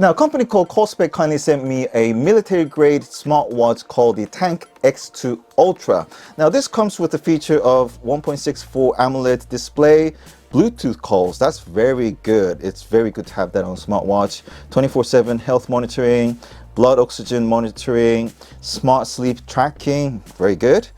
Now, a company called Kospet kindly sent me a military-grade smartwatch called the Tank X2 Ultra. Now, this comes with the feature of 1.64 AMOLED display, Bluetooth calls. That's very good. It's very good to have that on a smartwatch. 24/7 health monitoring, blood oxygen monitoring, smart sleep tracking, very good.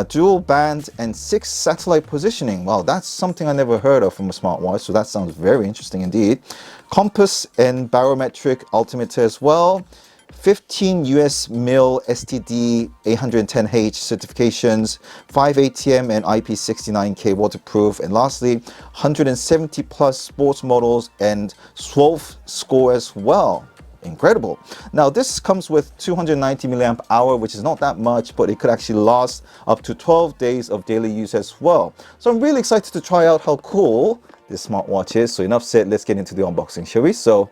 Dual band and 6 satellite positioning. Wow, that's something I never heard of from a smartwatch, so that sounds very interesting indeed. Compass and barometric altimeter as well. 15 US mil STD 810H certifications, 5 ATM and IP69K waterproof, and lastly 170 plus sports models and SWOLF score as well. Incredible. Now this comes with 290 milliamp hour, which is not that much, but it could actually last up to 12 days of daily use as well. So I'm really excited to try out how cool this smartwatch is. So enough said, let's get into the unboxing, shall we? So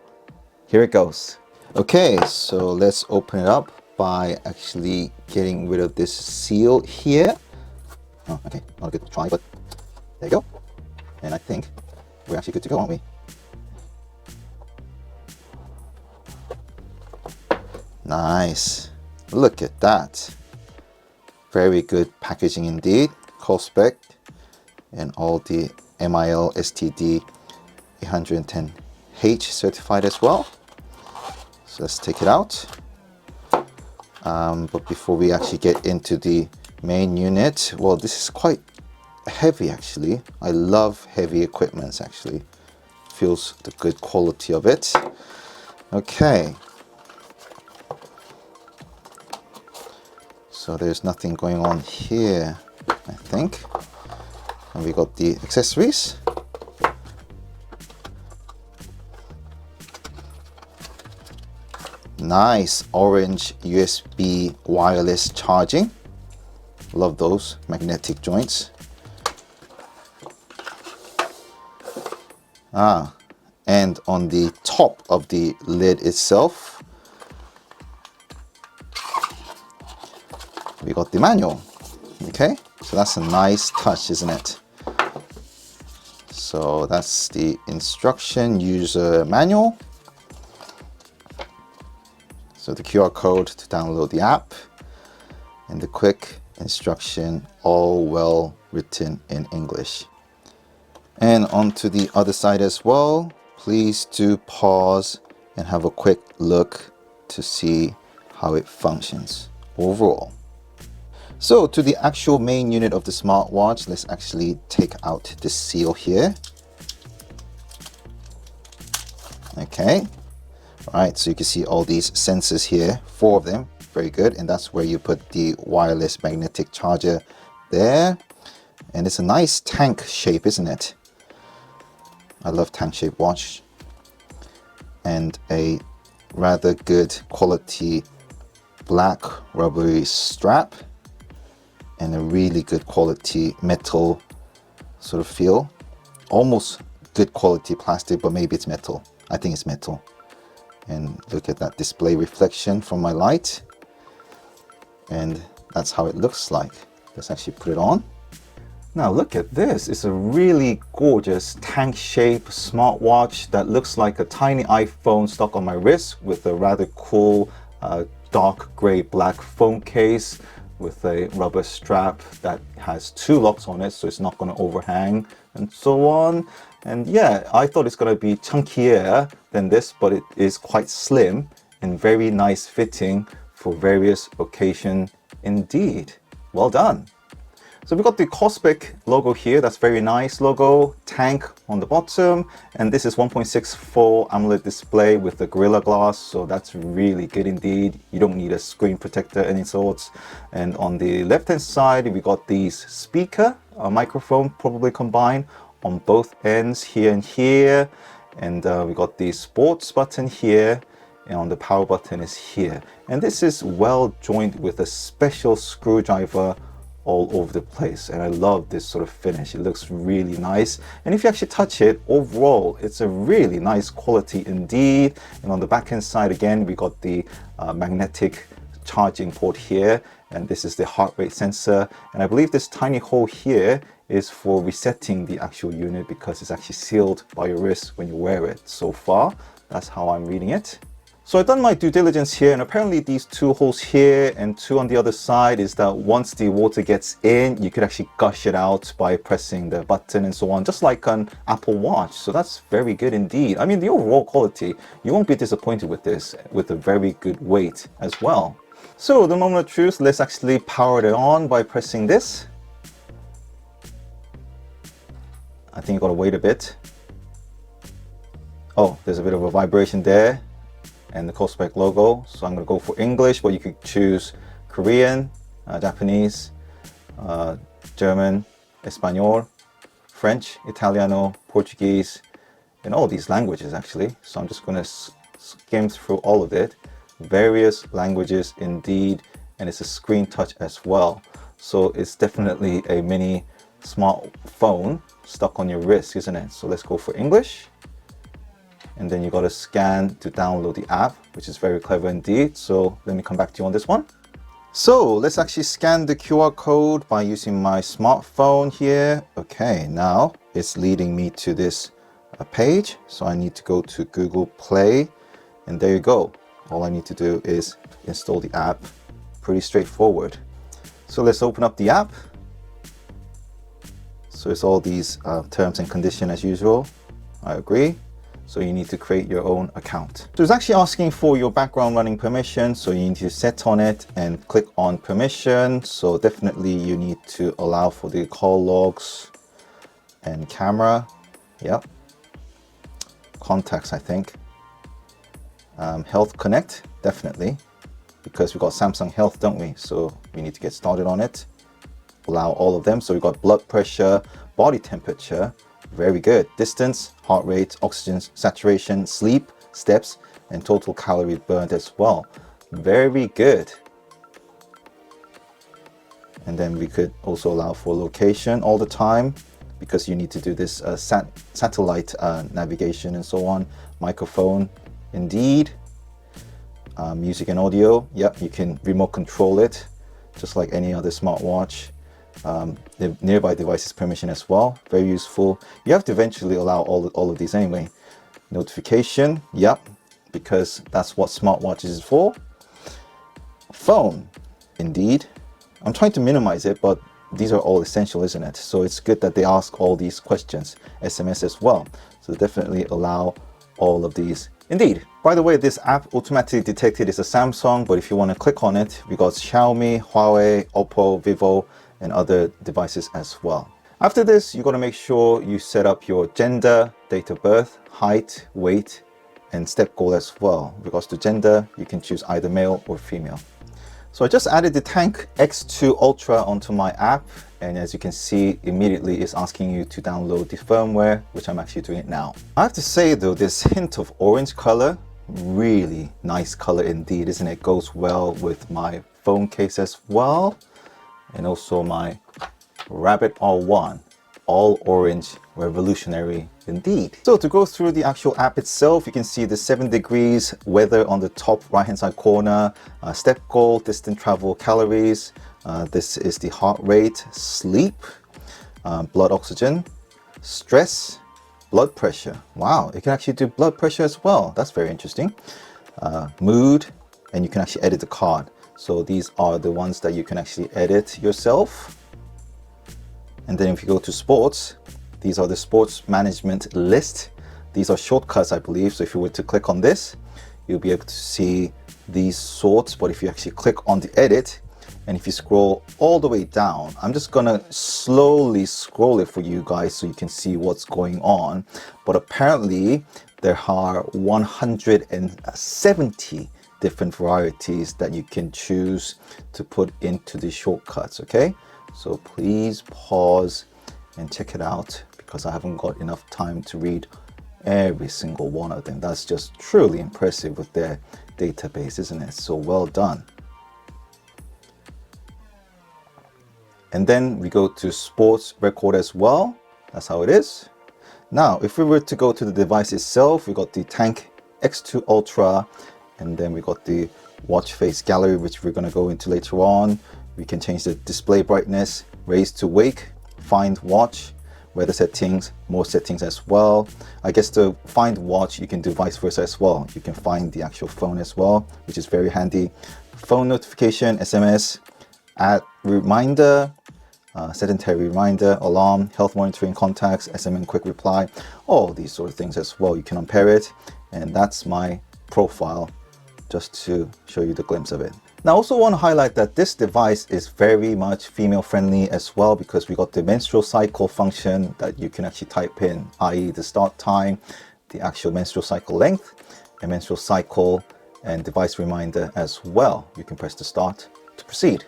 here it goes. Okay, so let's open it up by actually getting rid of this seal here. Oh, okay, not a good try, but there you go. And I think we're actually good to go, aren't we? Nice. Look at that. Very good packaging indeed. Kospet and all the MIL STD 810H certified as well. So let's take it out. But before we actually get into the main unit, well, this is quite heavy actually. I love heavy equipment actually. Feels the good quality of it. Okay. So there's nothing going on here, I think. And we got the accessories. Nice orange USB wireless charging. Love those magnetic joints. And on the top of the lid itself, we got the manual. Okay, so that's a nice touch, isn't it? So that's the instruction user manual. So the QR code to download the app and the quick instruction, all well written in English. And onto the other side as well, please do pause and have a quick look to see how it functions overall. So to the actual main unit of the smartwatch, let's actually take out the seal here. Okay. All right, so you can see all these sensors here, 4 of them, very good. And that's where you put the wireless magnetic charger there. And it's a nice tank shape, isn't it? I love tank shaped watch. And a rather good quality black rubbery strap. And a really good quality metal sort of feel. Almost good quality plastic, but maybe it's metal. I think it's metal. And look at that display reflection from my light. And that's how it looks like. Let's actually put it on. Now look at this. It's a really gorgeous tank shaped smartwatch that looks like a tiny iPhone stuck on my wrist with a rather cool dark gray black phone case with a rubber strap that has 2 locks on it, so it's not going to overhang and so on. And yeah, I thought it's going to be chunkier than this, but it is quite slim and very nice fitting for various occasions indeed. Well done. So we've got the Kospet logo here. That's very nice logo. Tank on the bottom, and this is 1.64 AMOLED display with the Gorilla Glass, so that's really good indeed. You don't need a screen protector any sorts. And on the left hand side, we got these speaker, a microphone probably combined on both ends here and here. And we got the sports button here, and on the power button is here. And this is well joined with a special screwdriver all over the place, and I love this sort of finish. It looks really nice, and if you actually touch it, overall it's a really nice quality indeed. And on the back end side again, we got the magnetic charging port here, and this is the heart rate sensor. And I believe this tiny hole here is for resetting the actual unit because it's actually sealed by your wrist when you wear it. So far, that's how I'm reading it. So I've done my due diligence here, and apparently these 2 holes here and 2 on the other side is that once the water gets in, you could actually gush it out by pressing the button and so on, just like an Apple Watch. So that's very good indeed. I mean, the overall quality, you won't be disappointed with this, with a very good weight as well. So the moment of truth, let's actually power it on by pressing this. I think you gotta wait a bit. Oh, there's a bit of a vibration there and the Kospet logo. So I'm gonna go for English, but you could choose Korean, Japanese, German, Espanol, French, Italiano, Portuguese, and all these languages actually. So I'm just gonna skim through all of it. Various languages indeed, and it's a screen touch as well. So it's definitely a mini smartphone stuck on your wrist, isn't it? So let's go for English. And then you got to scan to download the app, which is very clever indeed. So let me come back to you on this one. So let's actually scan the QR code by using my smartphone here. Okay, now it's leading me to this page. So I need to go to Google Play, and there you go. All I need to do is install the app. Pretty straightforward. So let's open up the app. So it's all these terms and conditions as usual. I agree. So you need to create your own account. So it's actually asking for your background running permission. So you need to set on it and click on permission. So definitely you need to allow for the call logs and camera. Yep. Contacts, I think. Health Connect, definitely. Because we've got Samsung Health, don't we? So we need to get started on it. Allow all of them. So we've got blood pressure, body temperature, very good. Distance, heart rate, oxygen saturation, sleep, steps, and total calorie burned as well. Very good. And then we could also allow for location all the time, because you need to do this satellite navigation and so on. Microphone, indeed. Music and audio, yep, you can remote control it, just like any other smartwatch. The nearby devices permission as well, very useful. You have to eventually allow all of these anyway. Notification, yep, because that's what smartwatches is for. Phone, indeed. I'm trying to minimize it, but these are all essential, isn't it? So it's good that they ask all these questions. SMS as well, so definitely allow all of these. Indeed. By the way, this app automatically detected it's a Samsung, but if you want to click on it, we got Xiaomi, Huawei, Oppo, Vivo, and other devices as well. After this, you got to make sure you set up your gender, date of birth, height, weight, and step goal as well. With regards to gender, you can choose either male or female. So I just added the Tank X2 Ultra onto my app, and as you can see, immediately it's asking you to download the firmware, which I'm actually doing it now. I have to say though, this hint of orange color, really nice color indeed, isn't it? Goes well with my phone case as well, and also my Rabbit R1, all orange, revolutionary indeed. So to go through the actual app itself, you can see the 7 degrees weather on the top right hand side corner, step goal, distant travel, calories. This is the heart rate, sleep, blood oxygen, stress, blood pressure. Wow, it can actually do blood pressure as well. That's very interesting. Mood, and you can actually edit the card. So these are the ones that you can actually edit yourself. And then if you go to sports, these are the sports management list. These are shortcuts, I believe. So if you were to click on this, you'll be able to see these sorts. But if you actually click on the edit, and if you scroll all the way down, I'm just gonna slowly scroll it for you guys so you can see what's going on. But apparently there are 170 different varieties that you can choose to put into the shortcuts. Okay, so please pause and check it out, because I haven't got enough time to read every single one of them. That's just truly impressive with their database, isn't it? So well done. And then we go to sports record as well. That's how it is. Now, if we were to go to the device itself, we got the Tank X2 Ultra, and then we got the watch face gallery, which we're going to go into later on. We can change the display brightness, raise to wake, find watch, weather settings, more settings as well. I guess to find watch, you can do vice versa as well. You can find the actual phone as well, which is very handy. Phone notification, SMS, add reminder, sedentary reminder, alarm, health monitoring, contacts, SMN quick reply, all these sort of things as well. You can unpair it, and that's my profile, just to show you the glimpse of it. Now I also want to highlight that this device is very much female friendly as well, because we got the menstrual cycle function that you can actually type in, i.e. the start time, the actual menstrual cycle length, and menstrual cycle and device reminder as well. You can press the start to proceed.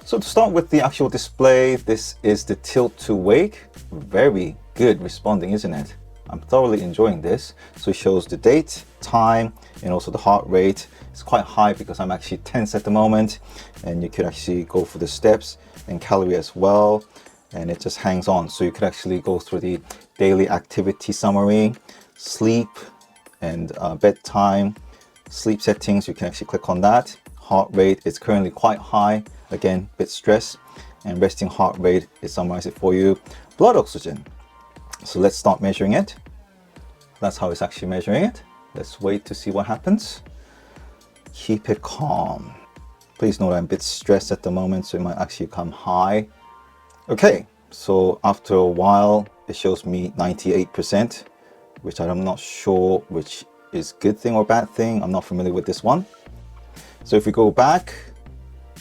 So to start with the actual display, this is the tilt to wake. Very good responding, isn't it? I'm thoroughly enjoying this. So it shows the date, time, and also the heart rate. It's quite high because I'm actually tense at the moment, and you could actually go for the steps and calorie as well, and it just hangs on. So you could actually go through the daily activity summary, sleep, and bedtime, sleep settings. You can actually click on that. Heart rate is currently quite high, again, bit stress, and resting heart rate is summarized for you. Blood oxygen. So let's start measuring it. That's how it's actually measuring it. Let's wait to see what happens. Keep it calm. Please note I'm a bit stressed at the moment, so it might actually come high. Okay, so after a while, it shows me 98%, which I'm not sure which is good thing or bad thing. I'm not familiar with this one. So if we go back,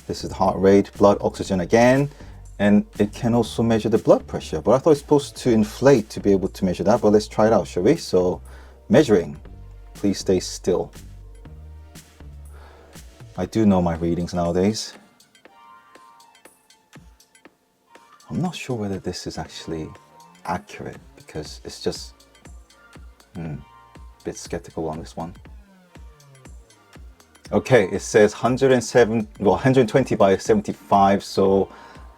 this is the heart rate, blood oxygen again, and it can also measure the blood pressure, but I thought it's supposed to inflate to be able to measure that. But let's try it out, shall we? So measuring, please stay still. I do know my readings nowadays. I'm not sure whether this is actually accurate, because it's just a bit skeptical on this one. Okay, it says 120 by 75, so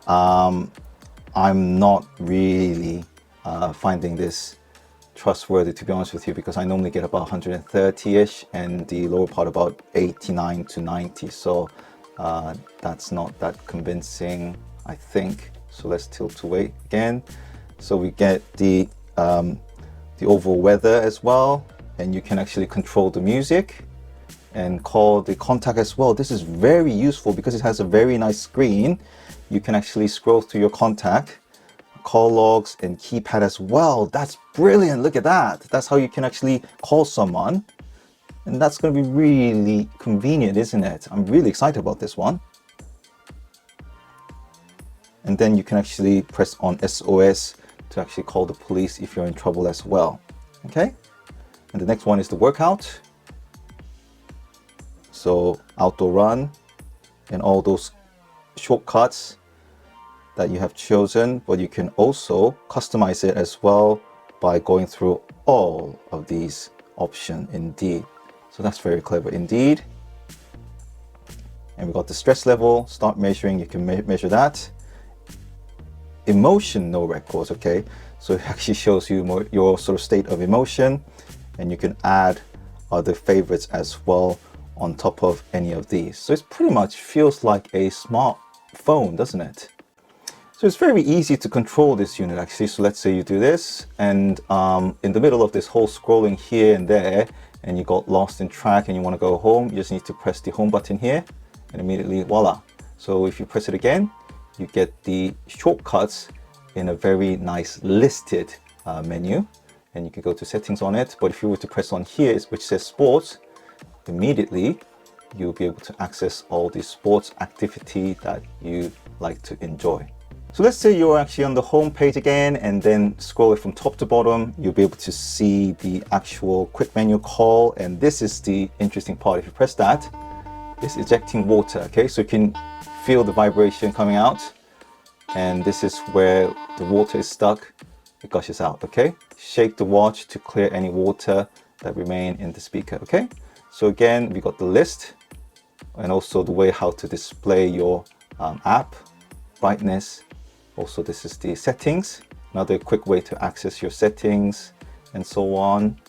I'm not really finding this trustworthy, to be honest with you, because I normally get about 130-ish and the lower part about 89 to 90, so that's not that convincing, I think. So let's tilt to wait again. So we get the overall weather as well, and you can actually control the music and call the contact as well. This is very useful because it has a very nice screen. You can actually scroll through your contact, call logs, and keypad as well. That's brilliant. Look at that. That's how you can actually call someone. And that's going to be really convenient, isn't it? I'm really excited about this one. And then you can actually press on SOS to actually call the police if you're in trouble as well. Okay. And the next one is the workout. So outdoor run and all those shortcuts that you have chosen, but you can also customize it as well by going through all of these options indeed. So that's very clever indeed. And we got the stress level, start measuring, you can measure that. Emotion, no records, okay? So it actually shows you your sort of state of emotion, and you can add other favorites as well on top of any of these. So it's pretty much feels like a smartphone, doesn't it? So it's very easy to control this unit actually. So let's say you do this, and in the middle of this whole scrolling here and there, and you got lost in track and you want to go home, you just need to press the home button here, and immediately voila. So if you press it again, you get the shortcuts in a very nice listed menu, and you can go to settings on it. But if you were to press on here, which says sports, immediately you'll be able to access all the sports activity that you like to enjoy. So let's say you're actually on the home page again, and then scroll it from top to bottom, you'll be able to see the actual quick menu call. And this is the interesting part. If you press that, it's ejecting water. Okay, so you can feel the vibration coming out, and this is where the water is stuck. It gushes out. Okay, shake the watch to clear any water that remain in the speaker. Okay, so again, we got the list and also the way how to display your app, brightness. Also, this is the settings, another quick way to access your settings and so on.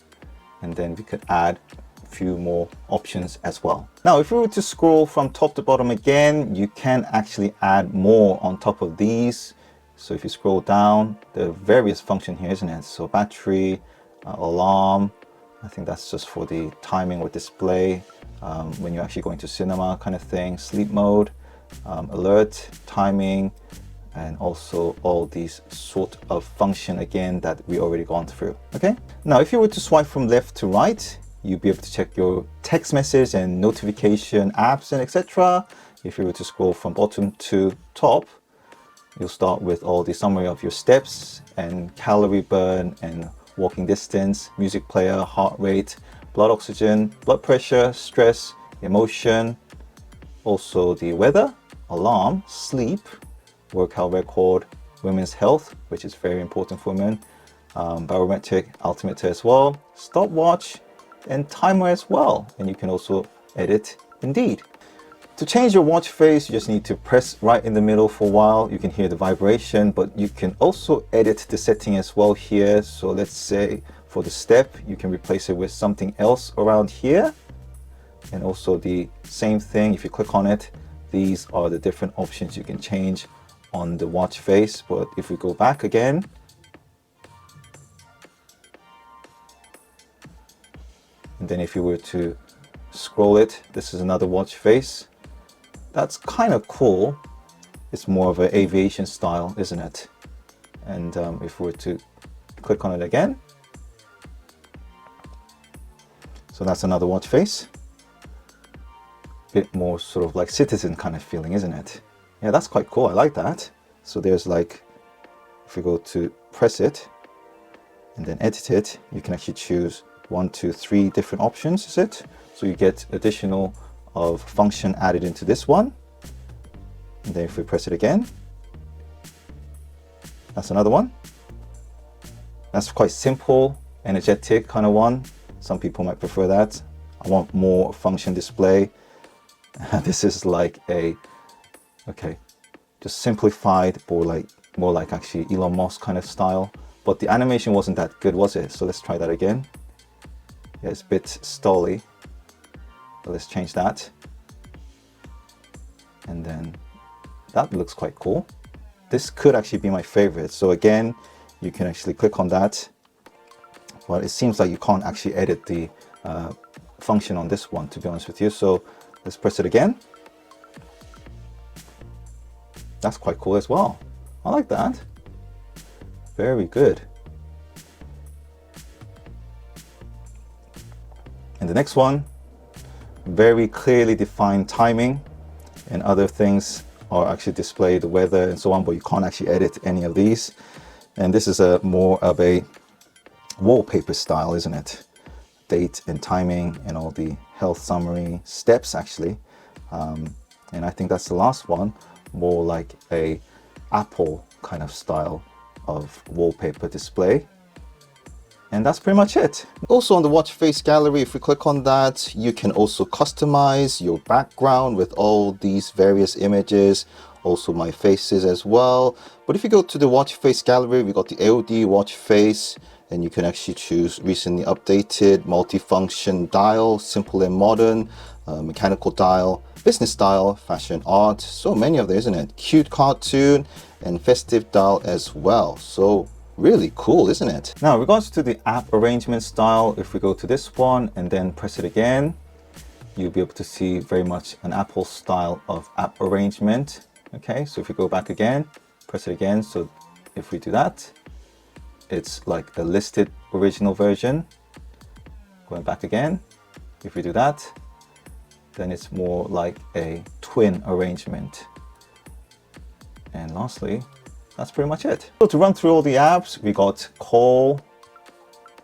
And then we could add a few more options as well. Now, if we were to scroll from top to bottom again, you can actually add more on top of these. So if you scroll down, there are various functions here, isn't it? So battery, alarm, I think that's just for the timing or display when you're actually going to cinema kind of thing, sleep mode, alert, timing, and also all these sort of function again that we already gone through. Okay, now if you were to swipe from left to right, you'll be able to check your text message and notification apps and etc. If you were to scroll from bottom to top, you'll start with all the summary of your steps and calorie burn and walking distance, music player, heart rate, blood oxygen, blood pressure, stress, emotion, also the weather, alarm, sleep, workout record, women's health, which is very important for women, barometric, altimeter as well, stopwatch, and timer as well. And you can also edit Indeed. To change your watch face, you just need to press right in the middle for a while. You can hear the vibration, but you can also edit the setting as well here. So let's say for the step, you can replace it with something else around here. And also the same thing, if you click on it, these are the different options you can change on the watch face. But if we go back again, and then if you were to scroll it, this is another watch face. That's kind of cool. It's more of an aviation style, isn't it? And if we were to click on it again, so that's another watch face. Bit more sort of like citizen kind of feeling, isn't it? Yeah, that's quite cool. I like that. So there's like, if we go to press it and then edit it, you can actually choose 1, 2, 3 different options, is it? So you get additional of function added into this one. And then if we press it again, that's another one. That's quite simple, energetic kind of one. Some people might prefer that. I want more function display. This is like a, okay, just simplified, or more like actually Elon Musk kind of style. But the animation wasn't that good, was it? So let's try that again. Yeah, it's a bit stally. But let's change that. And then that looks quite cool. This could actually be my favorite. So again, you can actually click on that. But it seems like you can't actually edit the function on this one, to be honest with you. So let's press it again. That's quite cool as well. I like that. Very good. And the next one, very clearly defined timing, and other things are actually displayed, the weather and so on, but you can't actually edit any of these. And this is a more of a wallpaper style, isn't it? Date and timing and all the health summary, steps actually. And I think that's the last one, more like a Apple kind of style of wallpaper display. And that's pretty much it. Also on the watch face gallery, if we click on that, you can also customize your background with all these various images, also my faces as well. But if you go to the watch face gallery, we got the AOD watch face, and you can actually choose recently updated, multifunction dial, simple and modern, mechanical dial, business dial, fashion art, so many of them, isn't it? Cute cartoon and festive dial as well. So really cool, isn't it? Now, in regards to the app arrangement style, if we go to this one and then press it again, you'll be able to see very much an Apple style of app arrangement. Okay, so if we go back again, press it again. So if we do that, it's like a listed original version. Going back again, if we do that, then it's more like a twin arrangement. And lastly, that's pretty much it. So to run through all the apps, we got call,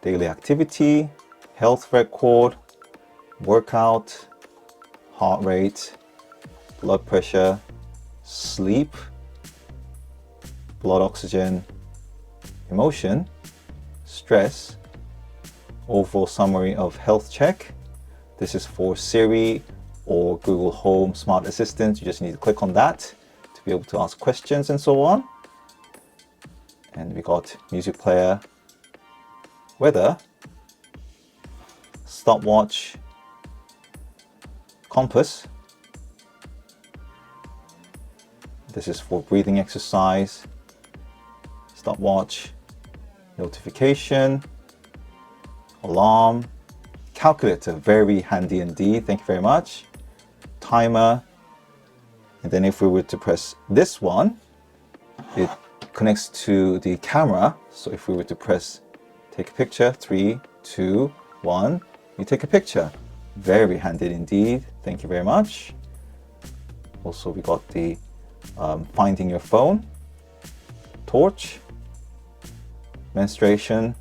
daily activity, health record, workout, heart rate, blood pressure, sleep, blood oxygen, emotion, stress, overall summary of health check. This is for Siri or Google Home Smart Assistant. You just need to click on that to be able to ask questions and so on. And we got music player, weather, stopwatch, compass. This is for breathing exercise, stopwatch, notification, alarm, calculator, very handy indeed, thank you very much, timer, and then if we were to press this one, it connects to the camera. So if we were to press take a picture, 3, 2, 1, you take a picture. Very handy indeed, thank you very much. Also we got the finding your phone, torch, menstruation,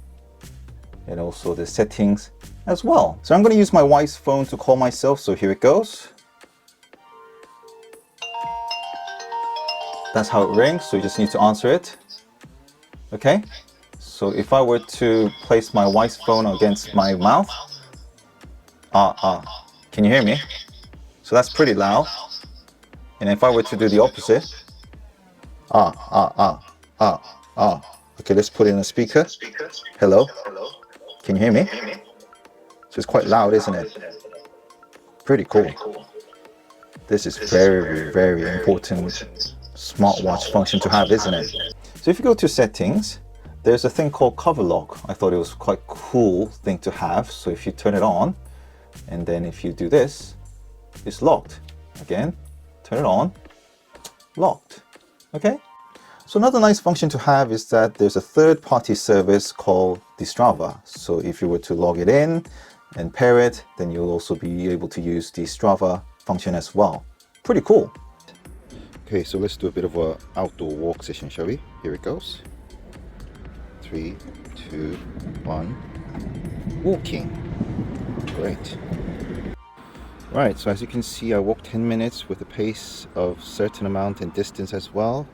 and also the settings as well. So I'm going to use my wife's phone to call myself, so here it goes. That's how it rings, so you just need to answer it. Okay, so if I were to place my wife's phone against my mouth, can you hear me? So that's pretty loud. And if I were to do the opposite, okay, let's put in a speaker. Hello, can you hear me? So it's quite loud, isn't it? Pretty cool. This is very, very important smartwatch function to have, isn't it? So if you go to settings, there's a thing called cover lock. I thought it was quite cool thing to have. So if you turn it on, and then if you do this, it's locked. Again, turn it on, locked. Okay. So another nice function to have is that there's a third-party service called the Strava. So if you were to log it in and pair it, then you'll also be able to use the Strava function as well. Pretty cool. Okay, so let's do a bit of an outdoor walk session, shall we? Here it goes. 3, 2, 1. Walking. Great. Right, so as you can see, I walked 10 minutes with a pace of certain amount and distance as well.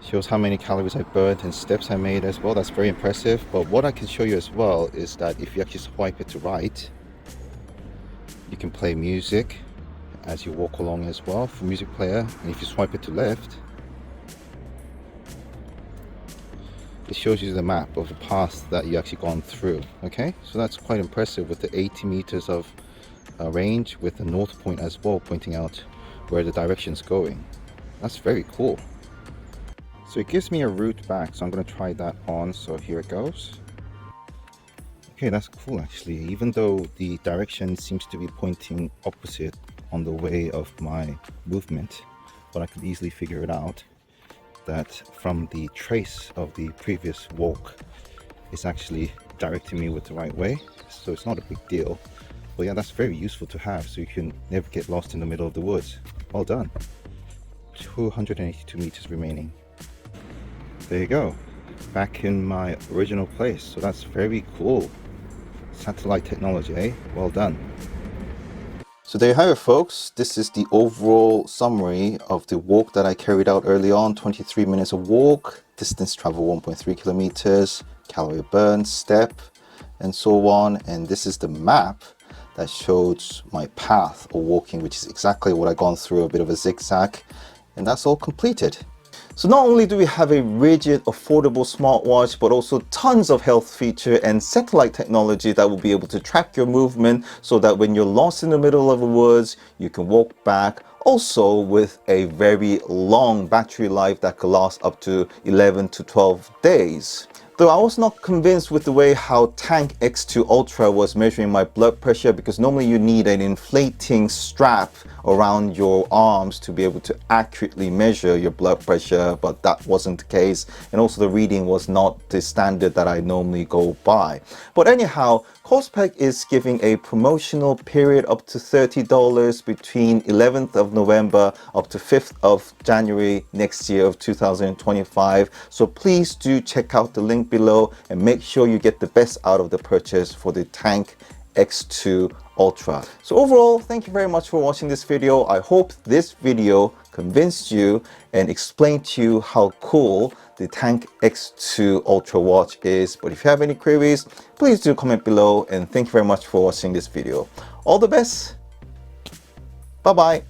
Shows how many calories I burned and steps I made as well. That's very impressive. But what I can show you as well is that if you actually swipe it to right, you can play music as you walk along as well for music player. And if you swipe it to left, it shows you the map of the path that you actually gone through. Okay, so that's quite impressive with the 80 meters of range with the north point as well, pointing out where the direction's going. That's very cool. So it gives me a route back, so I'm going to try that on. So here it goes. Okay, that's cool actually, even though the direction seems to be pointing opposite on the way of my movement, but I could easily figure it out that from the trace of the previous walk, it's actually directing me with the right way. So it's not a big deal. But yeah, that's very useful to have, so you can never get lost in the middle of the woods. Well done. 282 meters remaining. There you go, back in my original place. So that's very cool. Satellite technology, eh? Well done. So there you have it, folks. This is the overall summary of the walk that I carried out early on. 23 minutes of walk, distance travel 1.3 kilometers, calorie burn, step, and so on. And this is the map that shows my path of walking, which is exactly what I've gone through, a bit of a zigzag, and that's all completed. So not only do we have a rigid, affordable smartwatch, but also tons of health feature and satellite technology that will be able to track your movement so that when you're lost in the middle of the woods, you can walk back. Also with a very long battery life that could last up to 11 to 12 days. Though I was not convinced with the way how Tank X2 Ultra was measuring my blood pressure, because normally you need an inflating strap around your arms to be able to accurately measure your blood pressure, but that wasn't the case. And also the reading was not the standard that I normally go by. But anyhow, Kospet is giving a promotional period up to $30 between 11th of November up to 5th of January next year of 2025. So please do check out the link below and make sure you get the best out of the purchase for the Tank X2 Ultra. So overall, thank you very much for watching this video. I hope this video convinced you and explained to you how cool the Tank X2 Ultra watch is. But if you have any queries, please do comment below, and thank you very much for watching this video. All the best. Bye bye.